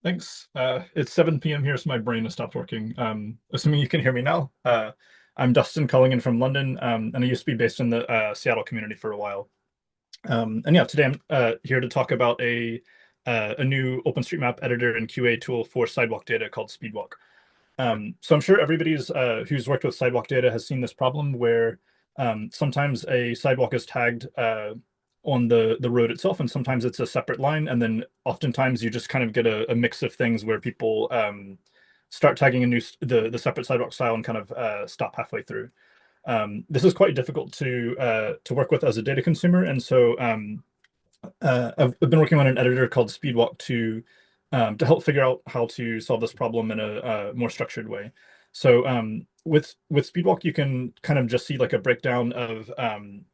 Thanks. It's 7 p.m. here, so my brain has stopped working. Assuming you can hear me now. I'm Dustin calling in from London, and I used to be based in the Seattle community for a while. And yeah, today I'm here to talk about a new OpenStreetMap editor and QA tool for sidewalk data called Speedwalk. So I'm sure everybody's who's worked with sidewalk data has seen this problem where sometimes a sidewalk is tagged on the road itself, and sometimes it's a separate line, and then oftentimes you just kind of get a mix of things where people start tagging the separate sidewalk style and kind of stop halfway through. This is quite difficult to work with as a data consumer, and so I've been working on an editor called Speedwalk to help figure out how to solve this problem in a more structured way. So with Speedwalk, you can kind of just see like a breakdown of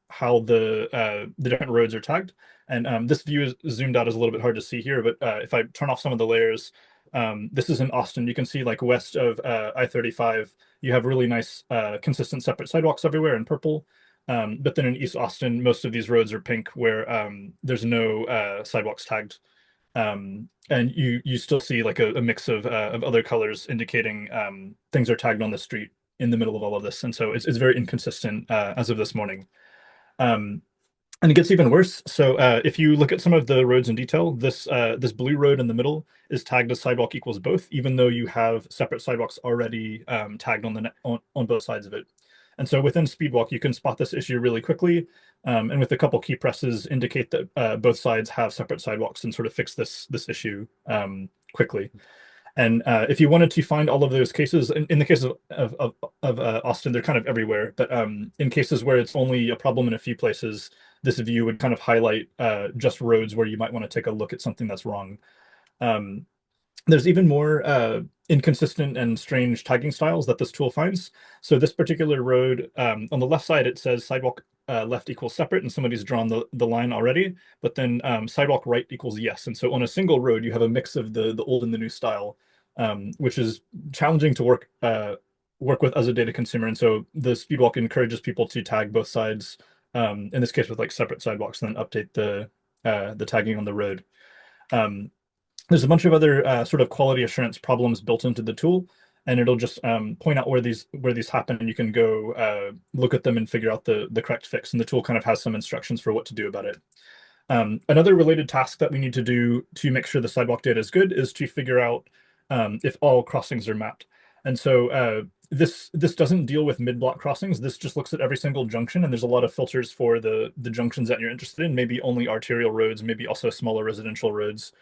how the different roads are tagged. And this view is zoomed out is a little bit hard to see here, but if I turn off some of the layers, this is in Austin. You can see like west of I-35, you have really nice consistent separate sidewalks everywhere in purple. But then in East Austin, most of these roads are pink where there's no sidewalks tagged. And you still see like a mix of other colors indicating things are tagged on the street in the middle of all of this. And so it's very inconsistent as of this morning. Um, and it gets even worse. So if you look at some of the roads in detail, this blue road in the middle is tagged as sidewalk equals both, even though you have separate sidewalks already tagged on both sides of it. And so within Speedwalk, you can spot this issue really quickly, and with a couple key presses, indicate that both sides have separate sidewalks and sort of fix this issue quickly. And if you wanted to find all of those cases, in the case of Austin, they're kind of everywhere. But in cases where it's only a problem in a few places, this view would kind of highlight just roads where you might want to take a look at something that's wrong. Um, there's even more inconsistent and strange tagging styles that this tool finds. So this particular road, on the left side, it says sidewalk left equals separate, and somebody's drawn the line already. But then sidewalk right equals yes. And so on a single road, you have a mix of the old and the new style, which is challenging to work with as a data consumer. And so the Speedwalk encourages people to tag both sides, in this case with like separate sidewalks, and then update the tagging on the road. There's a bunch of other sort of quality assurance problems built into the tool, and it'll just point out where these happen, and you can go look at them and figure out the correct fix. And the tool kind of has some instructions for what to do about it. Another related task that we need to do to make sure the sidewalk data is good is to figure out if all crossings are mapped. And so this doesn't deal with mid-block crossings. This just looks at every single junction, and there's a lot of filters for the junctions that you're interested in, maybe only arterial roads, maybe also smaller residential roads.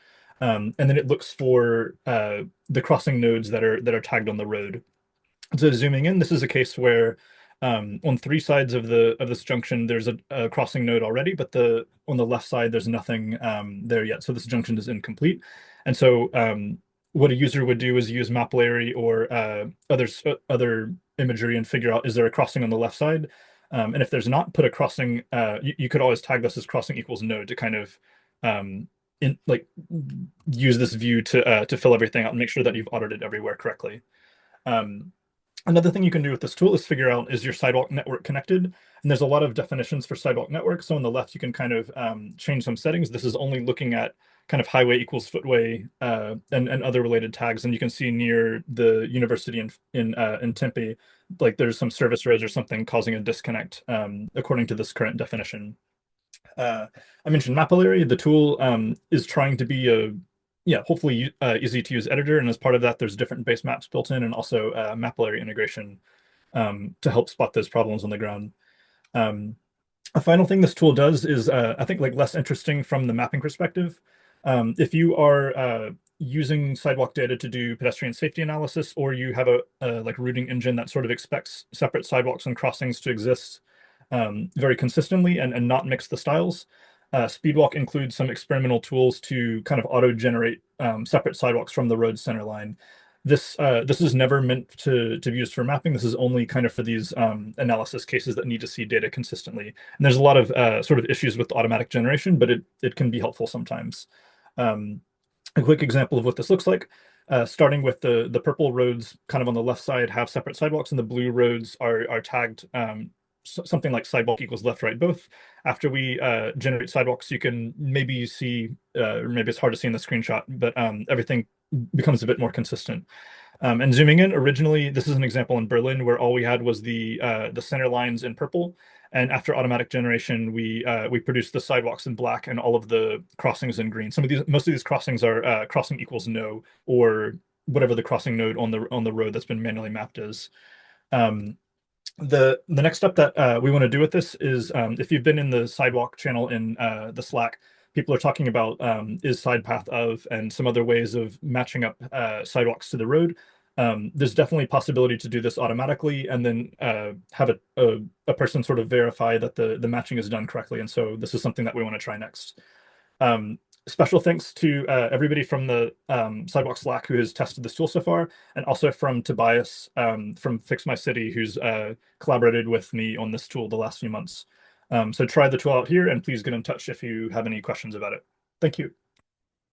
And then it looks for the crossing nodes that are tagged on the road. So zooming in, this is a case where on three sides of this junction, there's a crossing node already, but on the left side, there's nothing there yet. So this junction is incomplete. And so what a user would do is use Mapillary or other imagery and figure out, is there a crossing on the left side? And if there's not, put a crossing, you could always tag this as crossing equals node to kind of use this view to fill everything out and make sure that you've audited everywhere correctly. Another thing you can do with this tool is figure out, is your sidewalk network connected? And there's a lot of definitions for sidewalk network. So on the left, you can kind of change some settings. This is only looking at kind of highway equals footway and other related tags. And you can see near the university in Tempe, like there's some service roads or something causing a disconnect according to this current definition. I mentioned Mapillary. The tool is trying to be hopefully easy to use editor, and as part of that, there's different base maps built in, and also Mapillary integration to help spot those problems on the ground. A final thing this tool does is I think like less interesting from the mapping perspective. If you are using sidewalk data to do pedestrian safety analysis, or you have a like routing engine that sort of expects separate sidewalks and crossings to exist very consistently and not mix the styles, Speedwalk includes some experimental tools to kind of auto-generate separate sidewalks from the road center line. This is never meant to be used for mapping. This is only kind of for these analysis cases that need to see data consistently. And there's a lot of sort of issues with automatic generation, but it can be helpful sometimes. A quick example of what this looks like, starting with the purple roads kind of on the left side have separate sidewalks, and the blue roads are tagged something like sidewalk equals left, right, both. After we generate sidewalks, you can maybe see, or maybe it's hard to see in the screenshot, but everything becomes a bit more consistent. And zooming in, originally, this is an example in Berlin where all we had was the center lines in purple. And after automatic generation, we produced the sidewalks in black and all of the crossings in green. Most of these crossings are crossing equals no, or whatever the crossing node on the road that's been manually mapped is. Um, the next step that we want to do with this is, if you've been in the sidewalk channel in the Slack, people are talking about is side path of and some other ways of matching up sidewalks to the road. There's definitely possibility to do this automatically and then have a person sort of verify that the matching is done correctly. And so this is something that we want to try next. Special thanks to everybody from the Sidewalk Slack who has tested this tool so far, and also from Tobias from Fix My City, who's collaborated with me on this tool the last few months. So try the tool out here, and please get in touch if you have any questions about it. Thank you.